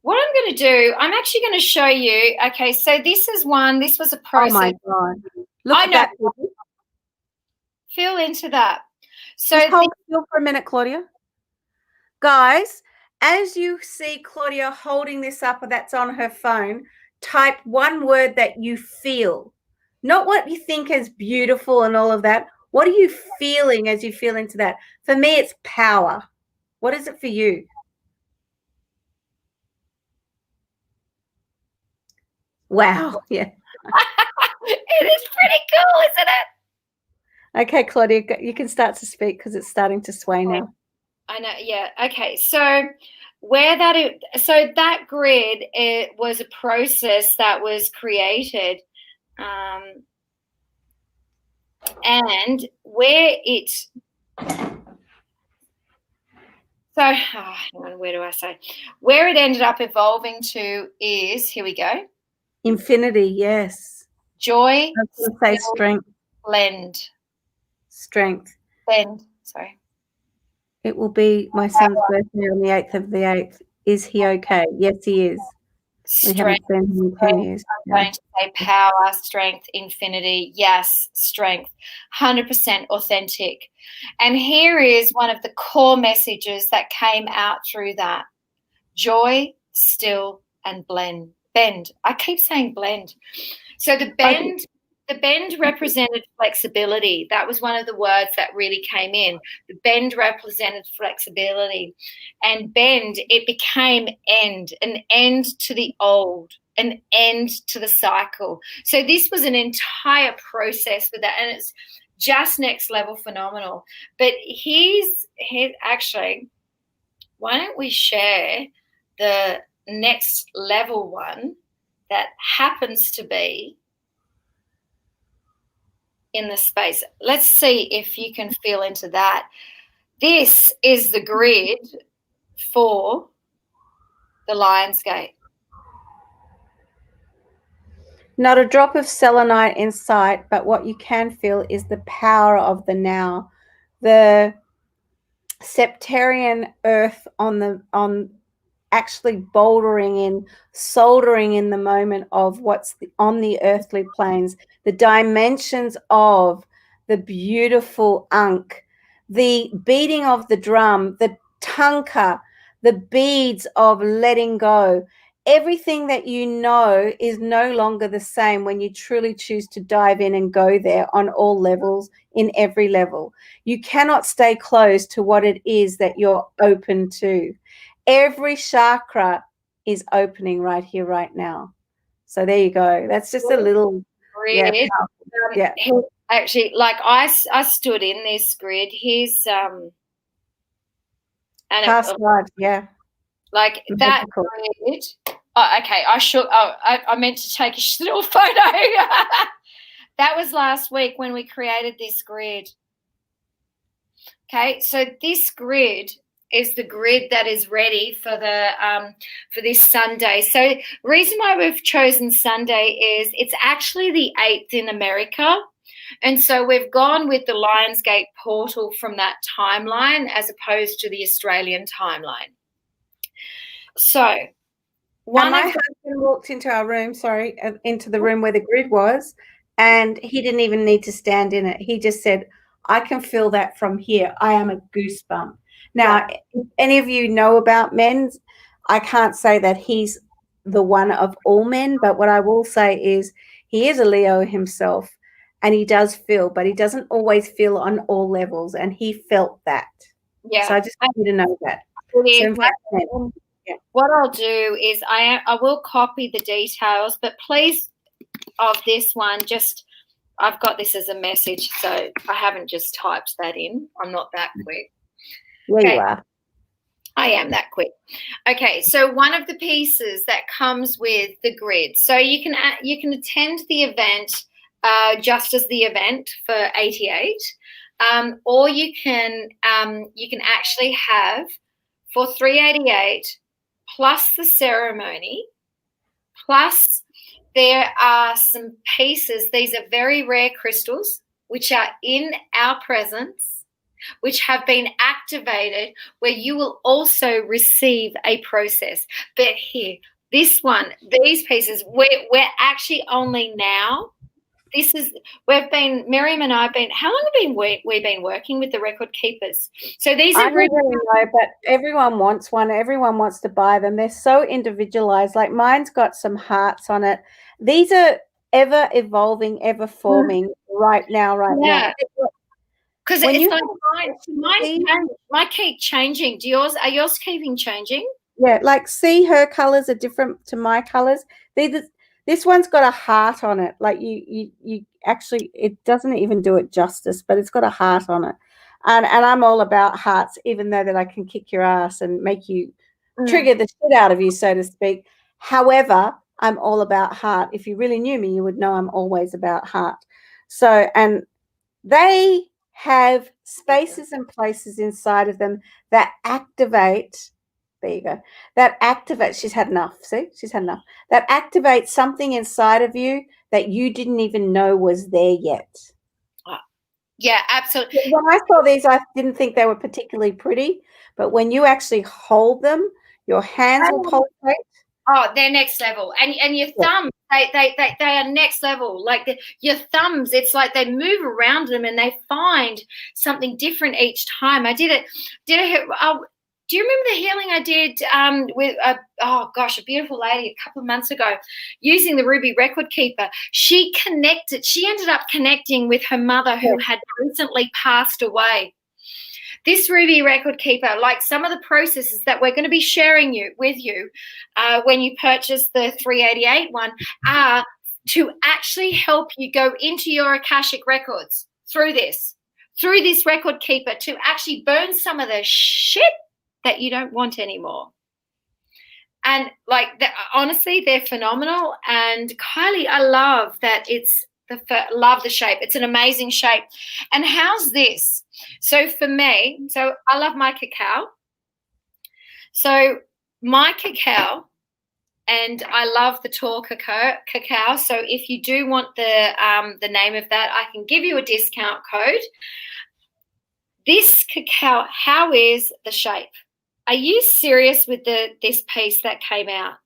A: What I'm going to do, I'm actually going to show you. Okay, so this is one. This was a process.
B: Oh my God! Look at that.
A: Feel into that. So
B: just hold still for a minute, Claudia. Guys, as you see Claudia holding this up, that's on her phone, type one word that you feel, not what you think is beautiful and all of that. What are you feeling as you feel into that? For me, it's power. What is it for you? Wow. Yeah.
A: It is pretty cool, isn't it?
B: Okay, Claudia, you can start to speak because it's starting to sway now.
A: I know. Yeah. Okay. So that grid, it was a process that was created, and where it. So, hang on, where do I say? Where it ended up evolving to is, here we go.
B: Infinity, yes.
A: Joy.
B: I was going to say strength.
A: Blend.
B: Strength.
A: Blend, sorry.
B: It will be my son's birthday on the 8th of the 8th. Is he okay? Yes, he is.
A: Strength.
B: We haven't seen him in 10 years.
A: I'm going to say power, strength, infinity. Yes, strength. 100% authentic. And here is one of the core messages that came out through that. Joy, still, and blend. Bend. I keep saying blend. So the bend represented flexibility. That was one of the words that really came in. The bend represented flexibility. And bend, it became end, an end to the old, an end to the cycle. So this was an entire process with that, and it's just next level phenomenal. But here's actually, why don't we share the next level one that happens to be in the space. Let's see if you can feel into that. This is the grid for the Lion's Gate.
B: Not a drop of selenite in sight, but what you can feel is the power of the now. The septarian earth on actually bouldering in, soldering in the moment of what's on the earthly planes, the dimensions of the beautiful Ankh, the beating of the drum, the tanka, the beads of letting go. Everything that you know is no longer the same when you truly choose to dive in and go there on all levels, in every level. You cannot stay closed to what it is that you're open to. Every chakra is opening right here, right now. So there you go. That's just a little,
A: grid.
B: Yeah.
A: Actually, like I stood in this grid. He's and
B: past life, yeah.
A: Like that grid. Oh, okay. I meant to take a little photo. That was last week when we created this grid. Okay, so this grid is the grid that is ready for this Sunday. So the reason why we've chosen Sunday is it's actually the 8th in America. And so we've gone with the Lionsgate portal from that timeline as opposed to the Australian timeline. So
B: my husband walked into our room, into the room where the grid was, and he didn't even need to stand in it. He just said, I can feel that from here. I am a goosebump. Now, if any of you know about men, I can't say that he's the one of all men, but what I will say is he is a Leo himself, and he does feel, but he doesn't always feel on all levels, and he felt that.
A: Yeah.
B: So I just want you to know that. So
A: what I'll do is I will copy the details, but please, of this one, I've got this as a message, so I haven't just typed that in. I'm not that quick.
B: Yeah, you are.
A: I am that quick. Okay, so one of the pieces that comes with the grid, so you can attend the event just as the event for 88, or you can actually have for 388 plus the ceremony, plus there are some pieces. These are very rare crystals which are in our presence, which have been activated, where you will also receive a process. But here, this one, these pieces, we're actually only now. Miriam and I have been, how long have we been working with the record keepers? So these are
B: really know, but everyone wants one. Everyone wants to buy them. They're so individualized. Like mine's got some hearts on it. These are ever evolving, ever forming right now.
A: Because it's like mine keep changing. Are yours keeping changing?
B: Yeah, like see, her colors are different to my colors. This one's got a heart on it. Like you actually, it doesn't even do it justice, but it's got a heart on it. And I'm all about hearts, even though that I can kick your ass and make you trigger the shit out of you, so to speak. However, I'm all about heart. If you really knew me, you would know I'm always about heart. So, and they have spaces and places inside of them that activate. There you go. That activates. She's had enough. See, she's had enough. That activates something inside of you that you didn't even know was there yet.
A: Yeah, absolutely.
B: When I saw these, I didn't think they were particularly pretty, but when you actually hold them, your hands will pulsate.
A: Oh, they're next level. And your thumbs, they are next level. Like your thumbs, it's like they move around them and they find something different each time. Do you remember the healing I did with a beautiful lady a couple of months ago using the Ruby Record Keeper? She ended up connecting with her mother who had recently passed away. This Ruby Record Keeper, like some of the processes that we're going to be sharing with you when you purchase the 388 one, are to actually help you go into your Akashic records through this Record Keeper, to actually burn some of the shit that you don't want anymore. And honestly, they're phenomenal. And Kylie, I love that love the shape. It's an amazing shape. And how's this? So for me, I love my cacao. So my cacao, and I love the tall cacao. So if you do want the name of that, I can give you a discount code. This cacao, how is the shape? Are you serious with this piece that came out?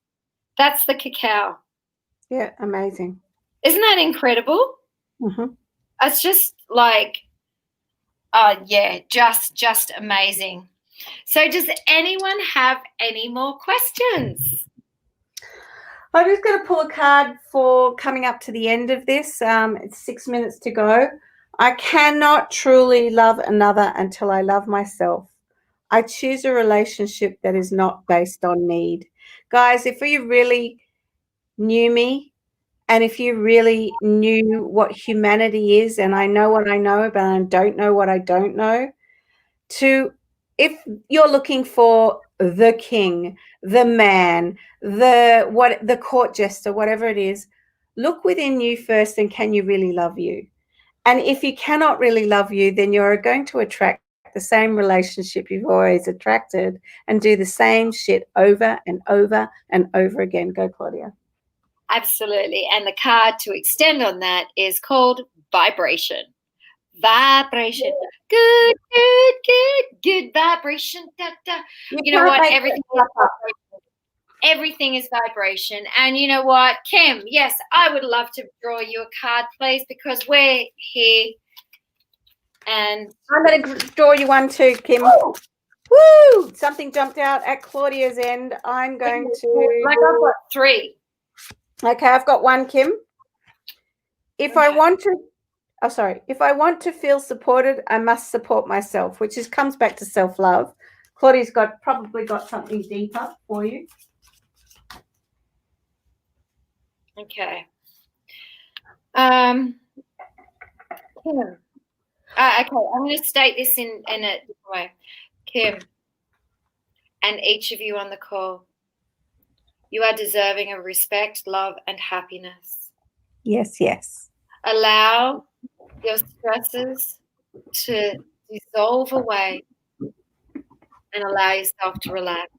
A: That's the cacao.
B: Yeah, amazing.
A: Isn't that incredible?
B: Mm-hmm.
A: It's just like, just amazing. So does anyone have any more questions?
B: I'm just going to pull a card for coming up to the end of this. It's 6 minutes to go. I cannot truly love another until I love myself. I choose a relationship that is not based on need. Guys, if you really knew me, and if you really knew what humanity is, and I know what I know, but I don't know what I don't know, if you're looking for the king, the man, the court jester, whatever it is, look within you first, and can you really love you? And if you cannot really love you, then you're going to attract the same relationship you've always attracted and do the same shit over and over and over again. Go, Claudia.
A: Absolutely. And the card to extend on that is called vibration. Vibration. Good, good, good, good vibration. Da, da. You know what? Everything is vibration. And you know what, Kim? Yes, I would love to draw you a card, please, because we're here. And
B: I'm going to draw you one too, Kim. Oh. Woo! Something jumped out at Claudia's end. I'm going to.
A: Like I've got 3.
B: Okay, I've got one, Kim. If I want to feel supported, I must support myself, which comes back to self-love. Claudia's probably got something deeper for you.
A: Okay. Kim. Okay, I'm going to state this in a different way. Kim, and each of you on the call, you are deserving of respect, love, and happiness.
B: Yes, yes.
A: Allow your stresses to dissolve away and allow yourself to relax.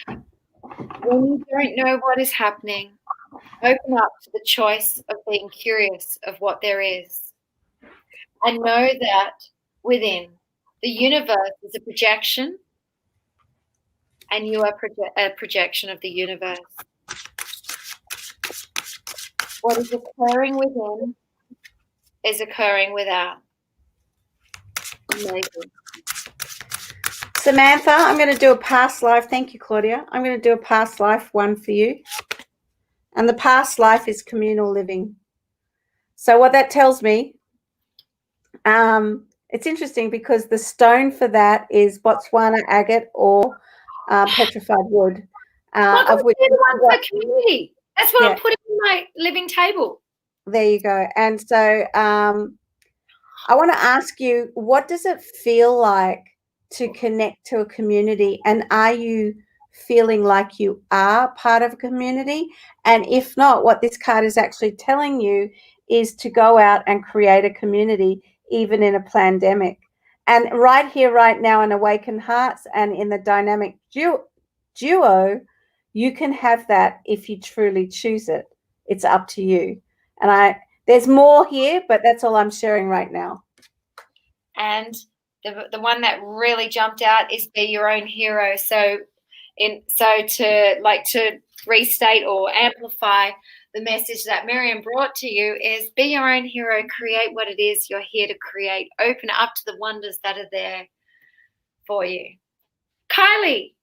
A: When you don't know what is happening, open up to the choice of being curious of what there is. And know that within the universe is a projection, and you are a projection of the universe. What is occurring within is occurring without. Amazing.
B: Samantha, I'm going to do a past life. Thank you, Claudia. I'm going to do a past life one for you. And the past life is communal living. So what that tells me, it's interesting because the stone for that is Botswana agate or petrified wood.
A: Of which one for community. That's what I'm putting on my living table.
B: There you go. And so I want to ask you, what does it feel like to connect to a community? And are you feeling like you are part of a community? And if not, what this card is actually telling you is to go out and create a community, even in a pandemic. And right here, right now, in Awakened Hearts and in the dynamic duo, you can have that if you truly choose it. It's up to you. And there's more here, but that's all I'm sharing right now.
A: And the one that really jumped out is be your own hero. So to restate or amplify the message that Miriam brought to you is be your own hero, create what it is you're here to create, open up to the wonders that are there for you. Kylie,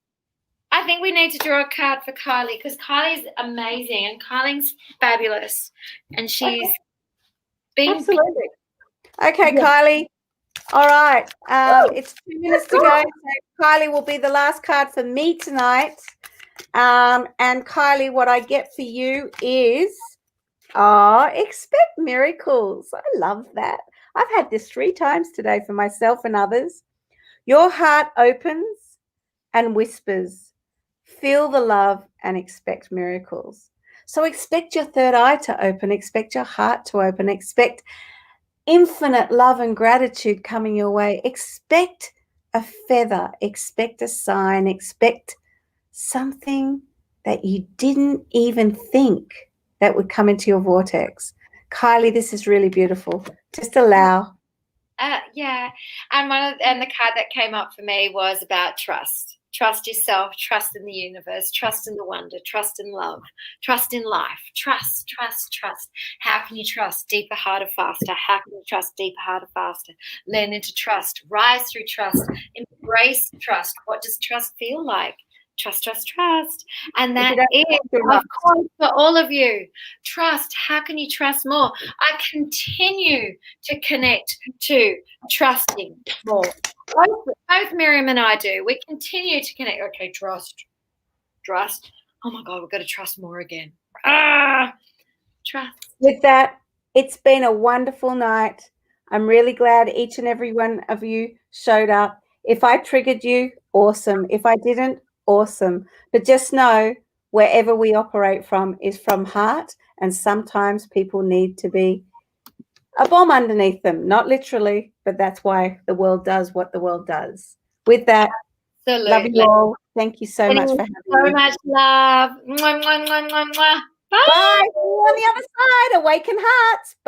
A: I think we need to draw a card for Kylie because Kylie's amazing and Kylie's fabulous and she's been
B: absolutely. Okay, yeah. Kylie. All right. It's 2 minutes to go. So Kylie will be the last card for me tonight. And Kylie, what I get for you is, expect miracles. I love that. I've had this 3 times today for myself and others. Your heart opens and whispers. Feel the love and expect miracles. So expect your third eye to open. Expect your heart to open. Expect infinite love and gratitude coming your way. Expect a feather. Expect a sign. Expect something that you didn't even think that would come into your vortex. Kylie, this is really beautiful. Just allow.
A: Yeah. And the card that came up for me was about trust. Trust yourself, trust in the universe, trust in the wonder, trust in love, trust in life, trust, trust, trust. How can you trust? Deeper, harder, faster. How can you trust? Deeper, harder, faster. Learn into trust, rise through trust, embrace trust. What does trust feel like? Trust, trust, trust. And that is, of course, for all of you. Trust. How can you trust more? I continue to connect to trusting more. Both Miriam and I do. We continue to connect. Okay, trust. Oh my God, we've got to trust more again. Trust.
B: With that, it's been a wonderful night. I'm really glad each and every one of you showed up. If I triggered you, awesome. If I didn't, awesome. But just know wherever we operate from is from heart, and sometimes people need to be a bomb underneath them, not literally, but that's why the world does what the world does. With that,
A: Absolutely.
B: love you all. Thank you so much for having me.
A: So much love. Mwah, mwah, mwah, mwah, mwah. Bye.
B: Bye. See you on the other side. Awaken hearts. Bye.